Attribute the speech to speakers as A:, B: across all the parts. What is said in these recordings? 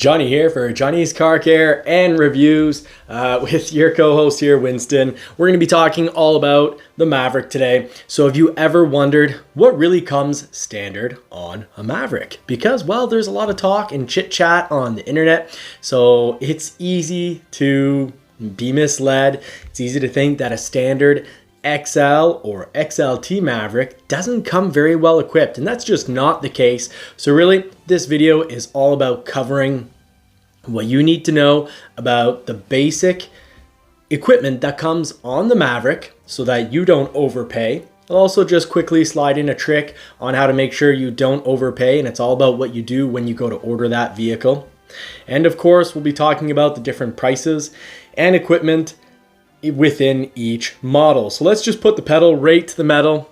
A: Johnny here for Johnny's Car Care and Reviews with your co-host here, Winston. We're going to be talking all about the Maverick today. So have you ever wondered what really comes standard on a Maverick? Because, well, there's a lot of talk and chit chat on the internet, so it's easy to be misled. It's easy to think that a standard XL or XLT Maverick doesn't come very well equipped, and that's just not the case. So really, this video is all about covering what you need to know about the basic equipment that comes on the Maverick so that you don't overpay. I'll also just quickly slide in a trick on how to make sure you don't overpay, and it's all about what you do when you go to order that vehicle. And of course, we'll be talking about the different prices and equipment within each model. So let's just put the pedal right to the metal.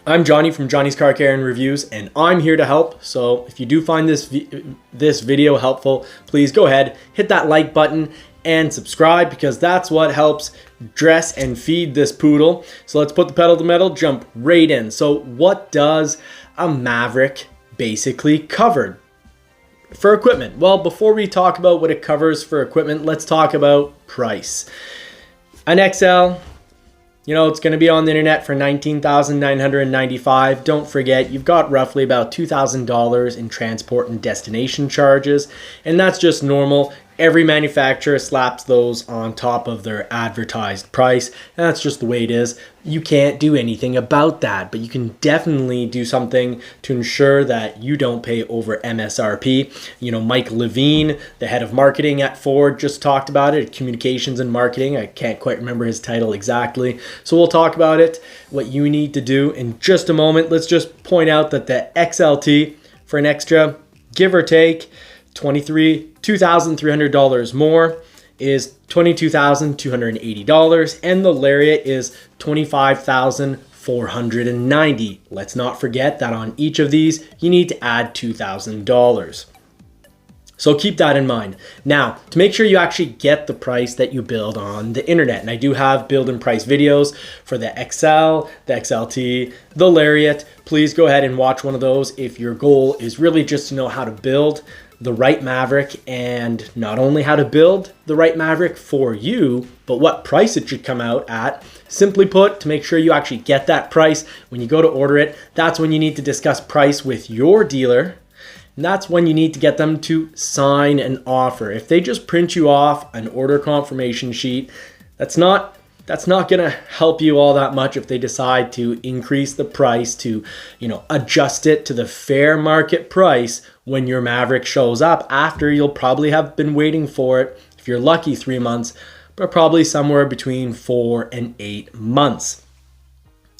A: I'm Johnny from Johnny's Car Care and Reviews, and I'm here to help. So if you do find this video helpful, please go ahead, hit that like button and subscribe, because that's what helps dress and feed this poodle. So let's put the pedal to the metal, jump right in. So what does a Maverick basically cover for equipment? Well, before we talk about what it covers for equipment, let's talk about price. An XL, you know, it's going to be on the internet for $19,995. Don't forget, you've got roughly about $2,000 in transport and destination charges, and that's just normal. Every manufacturer slaps those on top of their advertised price, and that's just the way it is. You can't do anything about that, but you can definitely do something to ensure that you don't pay over MSRP. You know, Mike Levine, the head of marketing at Ford, just talked about it, communications and marketing. I can't quite remember his title exactly. So we'll talk about it, what you need to do in just a moment. Let's just point out that the XLT, for an extra, give or take, $2,300 more, is $22,280, and the Lariat is $25,490. Let's not forget that on each of these, you need to add $2,000. So keep that in mind. Now, to make sure you actually get the price that you build on the internet, and I do have build and price videos for the XL, the XLT, the Lariat. Please go ahead and watch one of those if your goal is really just to know how to build the right Maverick, and not only how to build the right Maverick for you, but what price it should come out at. Simply put, to make sure you actually get that price when you go to order it, that's when you need to discuss price with your dealer. And that's when you need to get them to sign an offer. If they just print you off an order confirmation sheet, that's not gonna help you all that much if they decide to increase the price to, you know, adjust it to the fair market price when your Maverick shows up, after you'll probably have been waiting for it, if you're lucky, 3 months, but probably somewhere between 4 and 8 months.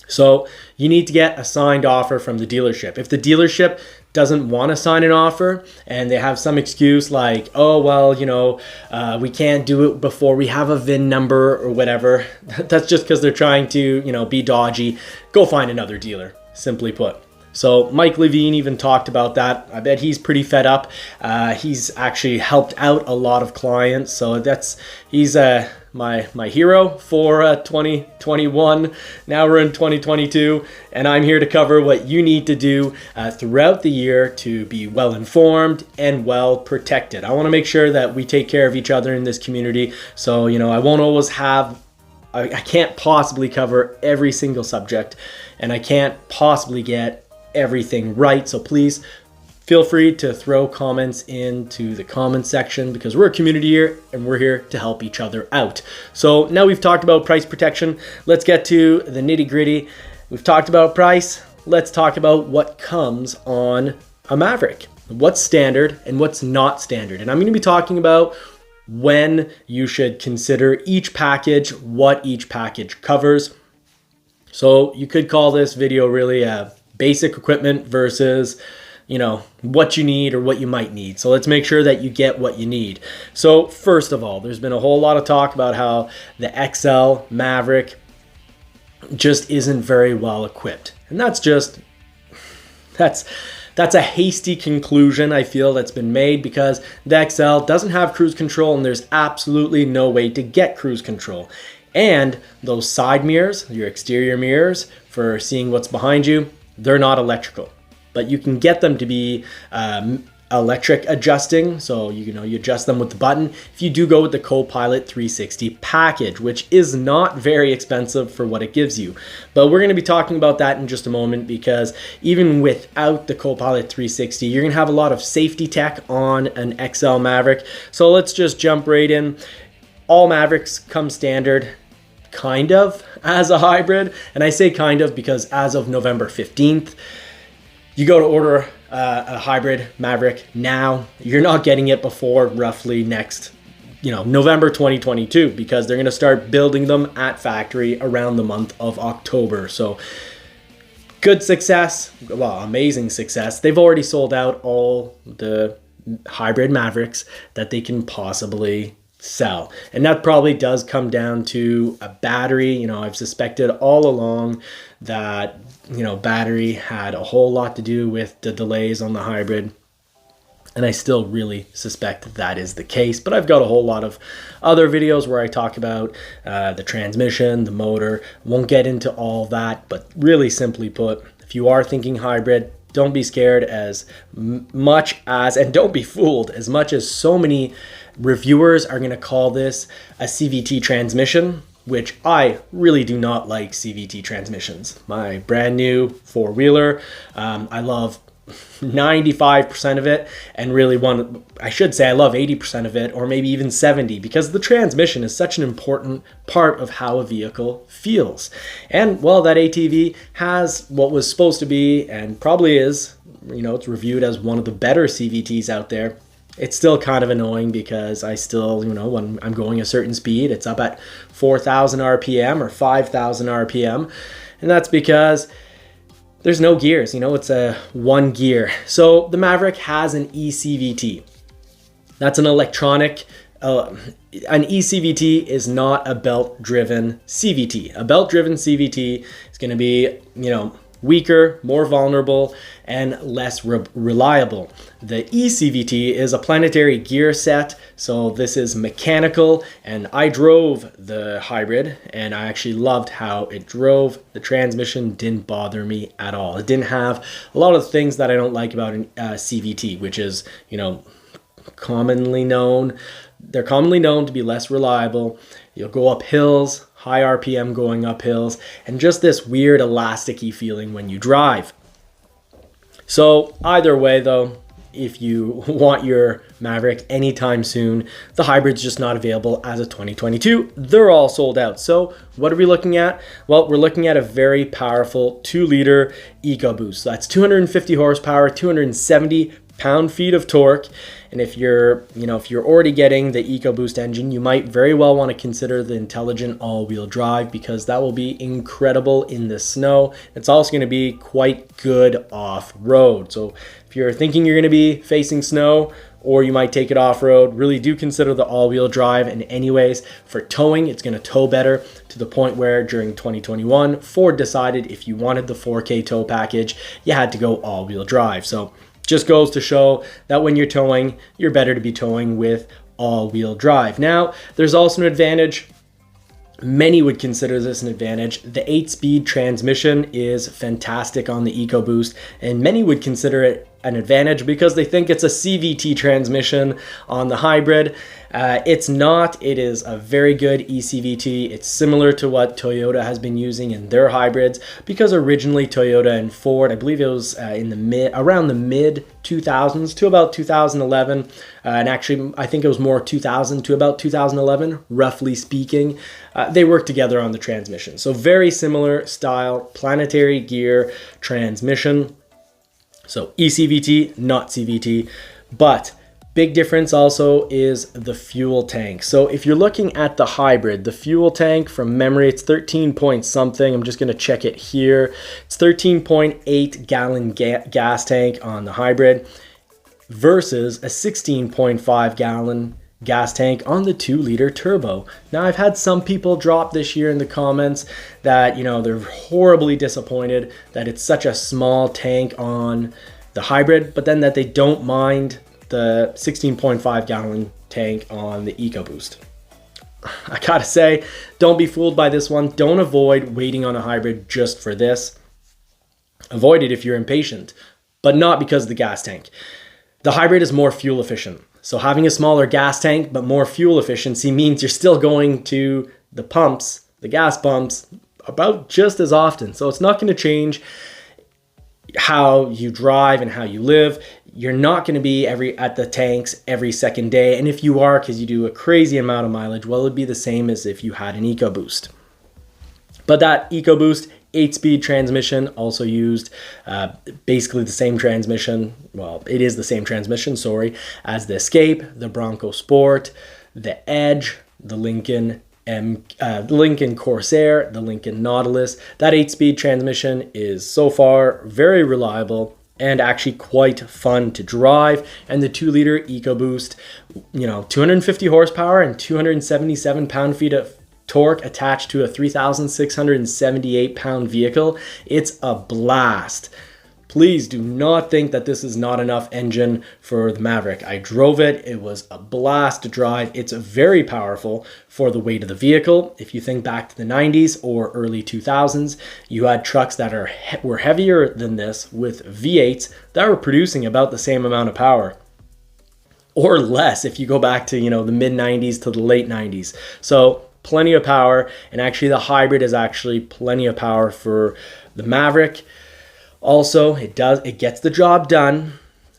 A: So you need to get a signed offer from the dealership. If the dealership doesn't want to sign an offer and they have some excuse like, oh, well, you know, we can't do it before we have a VIN number or whatever, that's just because they're trying to, you know, be dodgy. Go find another dealer, simply put. So Mike Levine even talked about that. I bet he's pretty fed up. He's actually helped out a lot of clients. So he's my hero for 2021. Now we're in 2022, and I'm here to cover what you need to do throughout the year to be well informed and well protected. I want to make sure that we take care of each other in this community. So, you know, I won't always I can't possibly cover every single subject, and I can't possibly get everything right. So please feel free to throw comments into the comment section, because we're a community here and we're here to help each other out. So now we've talked about price protection, let's get to the nitty gritty. We've talked about price, let's talk about what comes on a Maverick, what's standard and what's not standard. And I'm going to be talking about when you should consider each package, what each package covers. So you could call this video really a basic equipment versus, you know, what you need or what you might need. So let's make sure that you get what you need. So first of all, there's been a whole lot of talk about how the XL Maverick just isn't very well equipped. And that's a hasty conclusion, I feel, that's been made, because the XL doesn't have cruise control and there's absolutely no way to get cruise control. And those side mirrors, your exterior mirrors for seeing what's behind you, they're not electrical, but you can get them to be electric adjusting, so you adjust them with the button. If you do go with the Copilot 360 package, which is not very expensive for what it gives you. But we're going to be talking about that in just a moment, because even without the Copilot 360, you're going to have a lot of safety tech on an XL Maverick. So let's just jump right in. All Mavericks come standard kind of as a hybrid, and I say kind of because as of November 15th, you go to order a hybrid Maverick now, you're not getting it before roughly next, November 2022, because they're going to start building them at factory around the month of October. So good success, well, amazing success. They've already sold out all the hybrid Mavericks that they can possibly sell. And that probably does come down to a battery. I've suspected all along that, battery had a whole lot to do with the delays on the hybrid. And I still really suspect that is the case. But I've got a whole lot of other videos where I talk about the transmission, the motor. Won't get into all that, but really simply put, if you are thinking hybrid, don't be scared as much as, and don't be fooled as much as so many reviewers are going to call this a CVT transmission, which I really do not like CVT transmissions. My brand new four-wheeler, I love 95% of it, and really I should say I love 80% of it, or maybe even 70, because the transmission is such an important part of how a vehicle feels. And well, that ATV has what was supposed to be, and probably is, it's reviewed as one of the better CVTs out there. It's still kind of annoying because I still, when I'm going a certain speed, it's up at 4,000 RPM or 5,000 RPM. And that's because there's no gears, it's a one gear. So the Maverick has an eCVT. That's an electronic, an eCVT is not a belt-driven CVT. A belt-driven CVT is going to be, weaker, more vulnerable, and less reliable. The eCVT is a planetary gear set, so this is mechanical, and I drove the hybrid, and I actually loved how it drove. The transmission didn't bother me at all. It didn't have a lot of things that I don't like about an CVT, which is, commonly known. They're commonly known to be less reliable. You'll go up hills, high RPM going up hills, and just this weird elasticy feeling when you drive. So either way though, if you want your Maverick anytime soon, the hybrid's just not available as of 2022. They're all sold out. So what are we looking at? Well, we're looking at a very powerful 2-liter Ecoboost. That's 250 horsepower, 270 pound-feet of torque. And if you're already getting the Ecoboost engine, you might very well want to consider the Intelligent all-wheel drive, because that will be incredible in the snow. It's also going to be quite good off-road. So if you're thinking you're going to be facing snow, or you might take it off-road, really do consider the all-wheel drive. And anyways, for towing, it's going to tow better, to the point where during 2021, Ford decided if you wanted the 4K tow package, you had to go all-wheel drive. So just goes to show that when you're towing, you're better to be towing with all-wheel drive. Now, there's also an advantage. Many would consider this an advantage. The 8-speed transmission is fantastic on the Ecoboost, and many would consider it an advantage because they think it's a CVT transmission on the hybrid. It's not. It is a very good eCVT. It's similar to what Toyota has been using in their hybrids, because originally Toyota and Ford, I believe it was around the mid 2000s to about 2011, and actually I think it was more 2000 to about 2011, roughly speaking. They worked together on the transmission. So very similar style, planetary gear transmission. So eCVT, not CVT, but big difference also is the fuel tank. So if you're looking at the hybrid, the fuel tank from memory, it's 13 point something. I'm just going to check it here. It's 13.8 gallon gas tank on the hybrid versus a 16.5 gallon gas tank on the 2-liter turbo. Now, I've had some people drop this year in the comments that, they're horribly disappointed that it's such a small tank on the hybrid, but then that they don't mind the 16.5 gallon tank on the Ecoboost. I gotta say, don't be fooled by this one. Don't avoid waiting on a hybrid just for this. Avoid it if you're impatient, but not because of the gas tank. The hybrid is more fuel efficient. So having a smaller gas tank but more fuel efficiency means you're still going to the pumps, the gas pumps, about just as often. So it's not going to change how you drive and how you live. You're not going to be at the tanks every second day. And if you are, because you do a crazy amount of mileage, well, it'd be the same as if you had an EcoBoost. But that EcoBoost 8-speed transmission also used basically the same transmission. Well, it is the same transmission, sorry, as the Escape, the Bronco Sport, the Edge, the Lincoln Corsair, the Lincoln Nautilus. That 8-speed transmission is so far very reliable and actually quite fun to drive. And the 2-liter EcoBoost, 250 horsepower and 277 pound-feet of torque attached to a 3,678 pound vehicle. It's a blast. Please do not think that this is not enough engine for the Maverick. I drove it. It was a blast to drive. It's very powerful for the weight of the vehicle. If you think back to the 90s or early 2000s, you had trucks that were heavier than this with V8s that were producing about the same amount of power. Or less if you go back to, the mid 90s to the late 90s. So plenty of power, and actually the hybrid is actually plenty of power for the Maverick. Also, it gets the job done.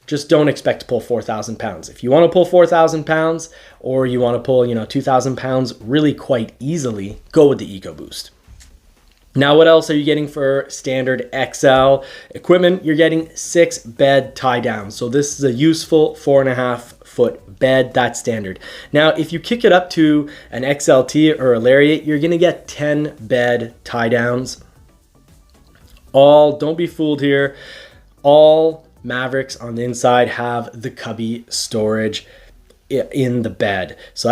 A: Just don't expect to pull 4,000 pounds. If you want to pull 4,000 pounds or you want to pull, 2,000 pounds really quite easily, go with the EcoBoost. Now, what else are you getting for standard XL equipment? You're getting 6-bed tie downs. So this is a useful 4.5-foot bed. That's standard. Now, if you kick it up to an XLT or a Lariat, you're going to get 10-bed tie downs. Don't be fooled here. All Mavericks on the inside have the cubby storage in the bed. So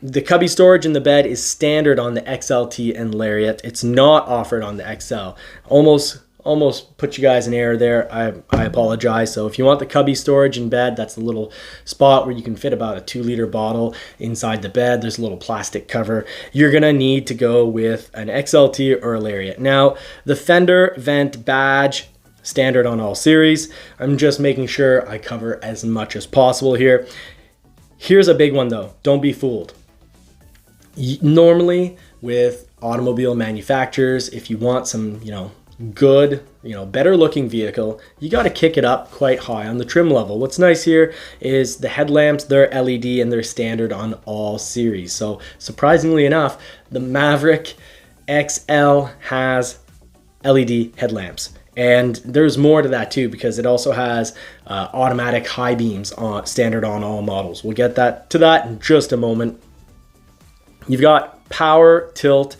A: the cubby storage in the bed is standard on the XLT and Lariat. It's not offered on the XL. Almost put you guys in error there. I apologize. So if you want the cubby storage in bed, that's the little spot where you can fit about a 2-liter bottle inside the bed. There's a little plastic cover. You're gonna need to go with an XLT or a Lariat. Now, the fender vent badge, standard on all series. I'm just making sure I cover as much as possible here. Here's a big one though. Don't be fooled. Normally with automobile manufacturers, if you want some, good, better looking vehicle, you got to kick it up quite high on the trim level. What's nice here is the headlamps, they're LED and they're standard on all series. So surprisingly enough, the Maverick XL has LED headlamps. And there's more to that too, because it also has automatic high beams standard on all models. We'll get to that in just a moment. You've got power, tilt,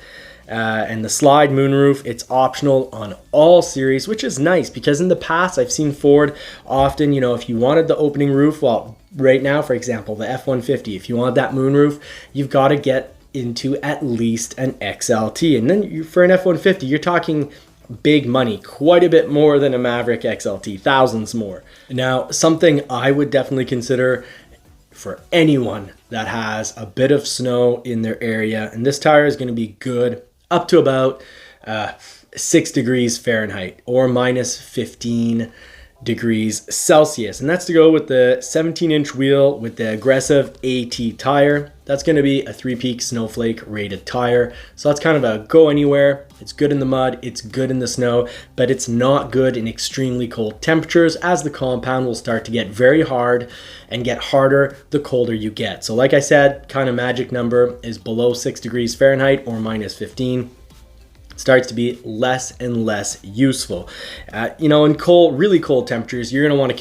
A: and the slide moonroof. It's optional on all series, which is nice because in the past I've seen Ford often, if you wanted the opening roof, well, right now, for example, the F-150, if you want that moonroof, you've got to get into at least an XLT. And then for an F-150, you're talking big money, quite a bit more than a Maverick XLT, thousands more. Now, something I would definitely consider for anyone that has a bit of snow in their area, and this tire is going to be good up to about 6 degrees Fahrenheit or minus 15 degrees Celsius. And that's to go with the 17-inch wheel with the aggressive AT tire. That's going to be a 3-peak Snowflake rated tire. So that's kind of a go anywhere. It's good in the mud, it's good in the snow, but it's not good in extremely cold temperatures, as the compound will start to get very hard and get harder the colder you get. So like I said, kind of magic number is below 6 degrees Fahrenheit or minus 15. Starts to be less and less useful. In really cold temperatures, you're going to want to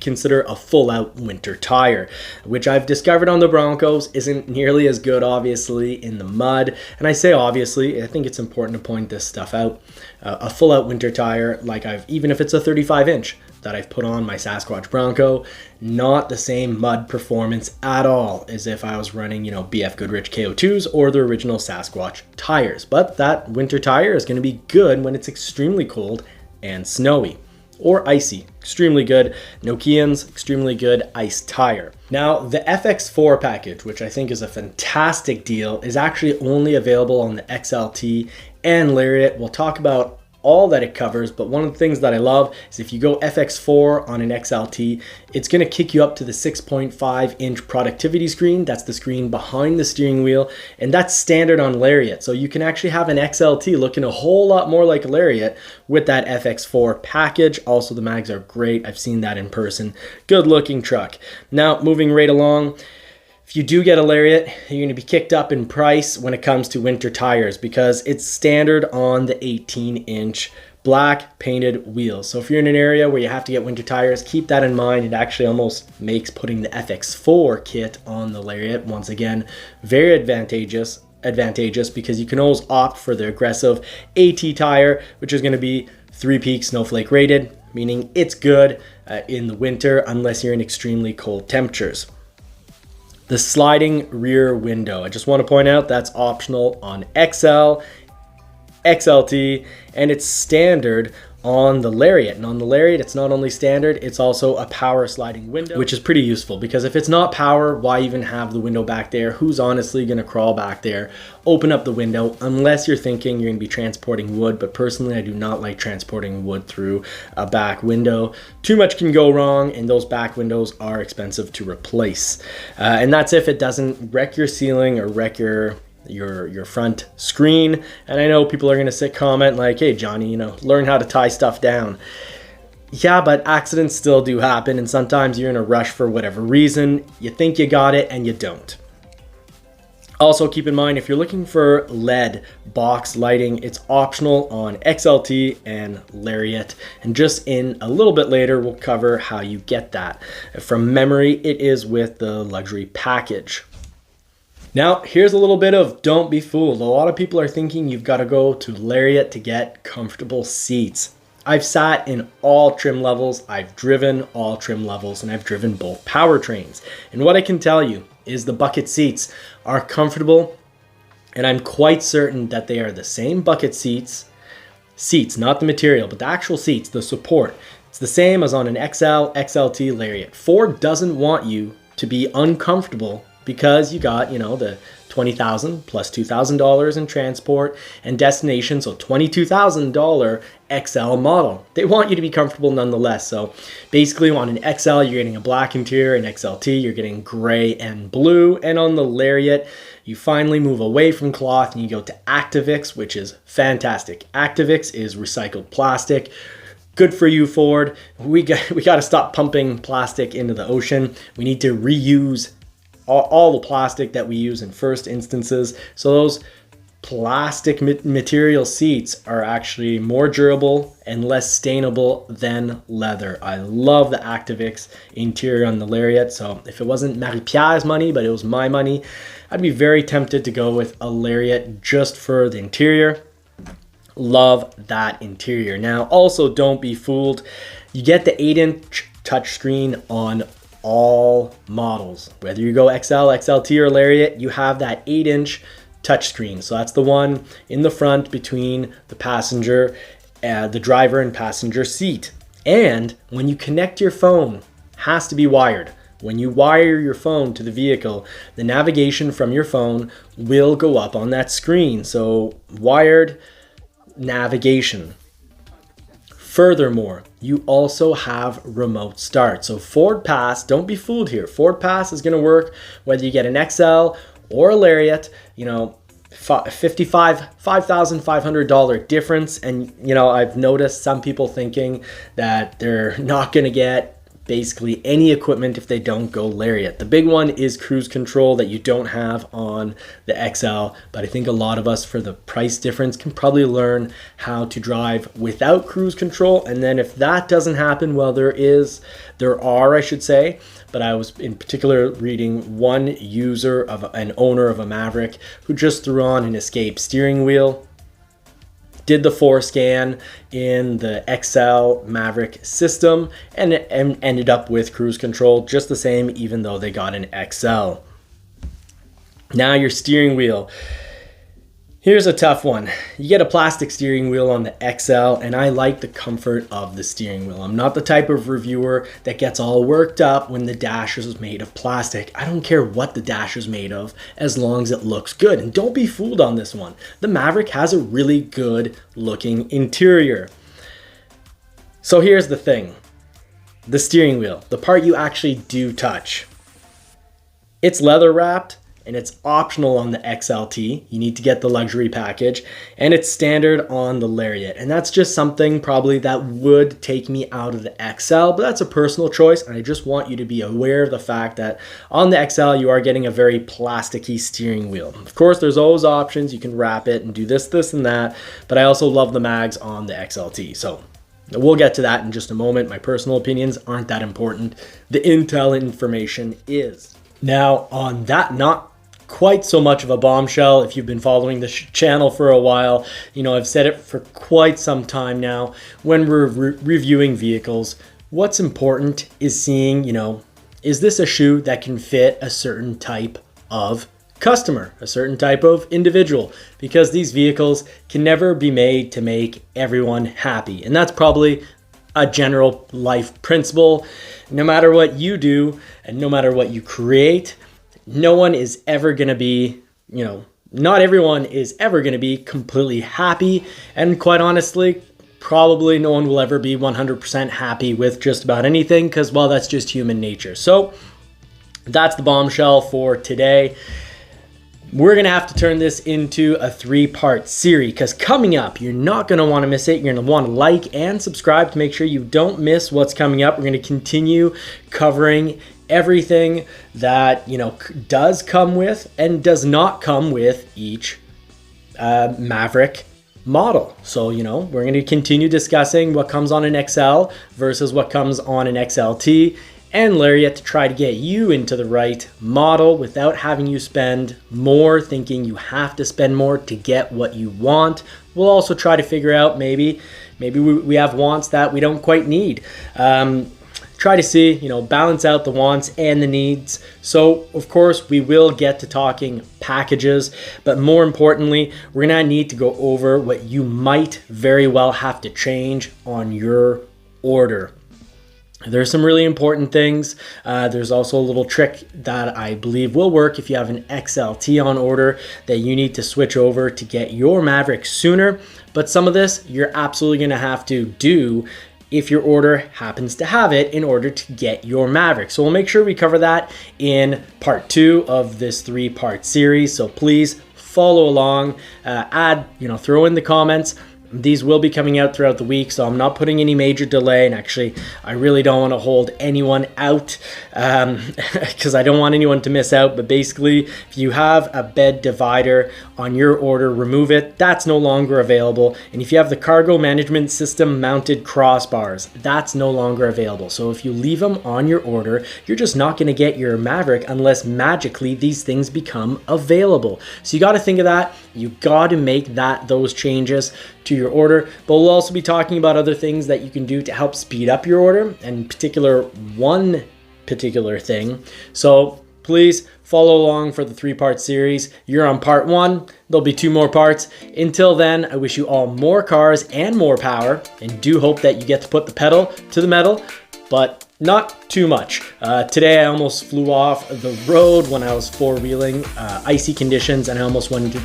A: consider a full-out winter tire, which I've discovered on the Broncos isn't nearly as good, obviously, in the mud. And I say obviously, I think it's important to point this stuff out. A full-out winter tire, even if it's a 35-inch, that I've put on my Sasquatch Bronco, not the same mud performance at all as if I was running, BF Goodrich KO2s or the original Sasquatch tires. But that winter tire is going to be good when it's extremely cold and snowy or icy. Extremely good. Nokian's extremely good ice tire. Now, the FX4 package, which I think is a fantastic deal, is actually only available on the XLT and Lariat. We'll talk about all that it covers, but one of the things that I love is if you go FX4 on an XLT, it's going to kick you up to the 6.5 inch productivity screen. That's the screen behind the steering wheel, and that's standard on Lariat. So you can actually have an XLT looking a whole lot more like a Lariat with that FX4 package. Also, the mags are great. I've seen that in person. Good looking truck. Now, moving right along, if you do get a Lariat, you're going to be kicked up in price when it comes to winter tires because it's standard on the 18-inch black painted wheels. So if you're in an area where you have to get winter tires, keep that in mind. It actually almost makes putting the FX4 kit on the Lariat, once again, very advantageous because you can always opt for the aggressive AT tire, which is going to be 3-peak snowflake rated, meaning it's good in the winter unless you're in extremely cold temperatures. The sliding rear window, I just want to point out that's optional on XL, XLT, and it's standard on the Lariat. And on the Lariat, it's not only standard, it's also a power sliding window, which is pretty useful because if it's not power, why even have the window back there? Who's honestly going to crawl back there, open up the window, unless you're thinking you're going to be transporting wood. But personally, I do not like transporting wood through a back window. Too much can go wrong, and those back windows are expensive to replace. And that's if it doesn't wreck your ceiling or wreck your front screen. And I know people are going to comment like, hey Johnny, learn how to tie stuff down. Yeah, but accidents still do happen, and sometimes you're in a rush for whatever reason. You think you got it and you don't. Also keep in mind, if you're looking for LED box lighting, it's optional on XLT and Lariat, and just in a little bit later we'll cover how you get that. From memory, it is with the luxury package. Now, here's a little bit of don't be fooled. A lot of people are thinking you've got to go to Lariat to get comfortable seats. I've sat in all trim levels, I've driven all trim levels, and I've driven both powertrains. And what I can tell you is the bucket seats are comfortable, and I'm quite certain that they are the same bucket seats, not the material, but the actual seats, the support. It's the same as on an XL, XLT Lariat. Ford doesn't want you to be uncomfortable because you got, the $20,000 plus $2,000 in transport and destination, so $22,000 XL model. They want you to be comfortable nonetheless. So basically on an XL, you're getting a black interior, and XLT, you're getting gray and blue. And on the Lariat, you finally move away from cloth and you go to Activix, which is fantastic. Activix is recycled plastic. Good for you, Ford. We got to stop pumping plastic into the ocean. We need to reuse all the plastic that we use in first instances. So those plastic material seats are actually more durable and less stainable than leather. I love the Activix interior on the Lariat. So if it wasn't Marie-Pierre's money, but it was my money, I'd be very tempted to go with a Lariat just for the interior. Love that interior. Now, also don't be fooled. You get the 8-inch touchscreen on all models. Whether you go XL, XLT, or Lariat, you have that 8-inch touchscreen. So that's the one in the front between the passenger, the driver and passenger seat. And when you connect your phone, has to be wired. When you wire your phone to the vehicle, the navigation from your phone will go up on that screen. So wired navigation. Furthermore, you also have remote start. So Ford Pass, don't be fooled here. Ford Pass is going to work whether you get an XL or a Lariat, $5,500 difference. And, I've noticed some people thinking that they're not going to get basically any equipment if they don't go Lariat. The big one is cruise control that you don't have on the XL, but I think a lot of us, for the price difference, can probably learn how to drive without cruise control. And then if that doesn't happen, well, there are, I should say, but I was in particular reading one user of an owner of a Maverick who just threw on an Escape steering wheel, did the 4Scan in the XL Maverick system, and ended up with cruise control just the same, even though they got an XL. Now your steering wheel. Here's a tough one. You get a plastic steering wheel on the XL, and I like the comfort of the steering wheel. I'm not the type of reviewer that gets all worked up when the dash is made of plastic. I don't care what the dash is made of as long as it looks good. And don't be fooled on this one. The Maverick has a really good looking interior. So here's the thing. The steering wheel, the part you actually do touch. It's leather wrapped. And it's optional on the XLT. You need to get the luxury package, and it's standard on the Lariat. And that's just something probably that would take me out of the XL, but that's a personal choice. And I just want you to be aware of the fact that on the XL, you are getting a very plasticky steering wheel. Of course, there's always options. You can wrap it and do this, and that, but I also love the mags on the XLT. So we'll get to that in just a moment. My personal opinions aren't that important. The Intel information is. Now, on that not quite so much of a bombshell, if you've been following the channel for a while, you know, I've said it for quite some time now, when we're reviewing vehicles, what's important is seeing, you know, is this a shoe that can fit a certain type of customer, a certain type of individual, because these vehicles can never be made to make everyone happy. And that's probably a general life principle. No matter what you do and no matter what you create, no one is ever going to be, you know, not everyone is ever going to be completely happy. And quite honestly, probably no one will ever be 100% happy with just about anything, because, well, that's just human nature. So that's the bombshell for today. We're going to have to turn this into a 3-part series, because coming up, you're not going to want to miss it. You're going to want to like and subscribe to make sure you don't miss what's coming up. We're going to continue covering everything that, you know, does come with and does not come with each Maverick model. So, you know, we're going to continue discussing what comes on an XL versus what comes on an XLT and Lariat to try to get you into the right model without having you spend more, thinking you have to spend more to get what you want. We'll also try to figure out maybe we have wants that we don't quite need. Try to see, you know, balance out the wants and the needs. So, of course, we will get to talking packages, but more importantly, we're gonna need to go over what you might very well have to change on your order. There's some really important things. There's also a little trick that I believe will work if you have an XLT on order that you need to switch over to get your Maverick sooner. But some of this you're absolutely gonna have to do if your order happens to have it in order to get your Maverick. So we'll make sure we cover that in part 2 of this 3-part series. So please follow along, throw in the comments. These will be coming out throughout the week, so I'm not putting any major delay. And actually, I really don't want to hold anyone out because I don't want anyone to miss out. But basically, if you have a bed divider on your order, remove it. That's no longer available. And if you have the cargo management system mounted crossbars, that's no longer available. So if you leave them on your order, you're just not going to get your Maverick unless magically these things become available. So you got to think of that. You got to make those changes to your order. But we'll also be talking about other things that you can do to help speed up your order, and in particular, one particular thing. So please follow along for the 3-part series. You're on part 1. There'll be 2 more parts. Until then, I wish you all more cars and more power, and do hope that you get to put the pedal to the metal, but not too much. Today I almost flew off the road when I was 4-wheeling, icy conditions, and I almost went into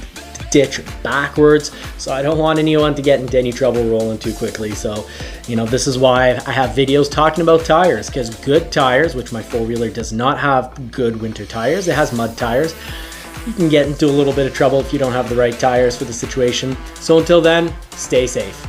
A: ditch backwards. So I don't want anyone to get into any trouble rolling too quickly. So, you know, this is why I have videos talking about tires, because good tires, which my 4-wheeler does not have good winter tires, it has mud tires. You can get into a little bit of trouble if you don't have the right tires for the situation. So until then, stay safe.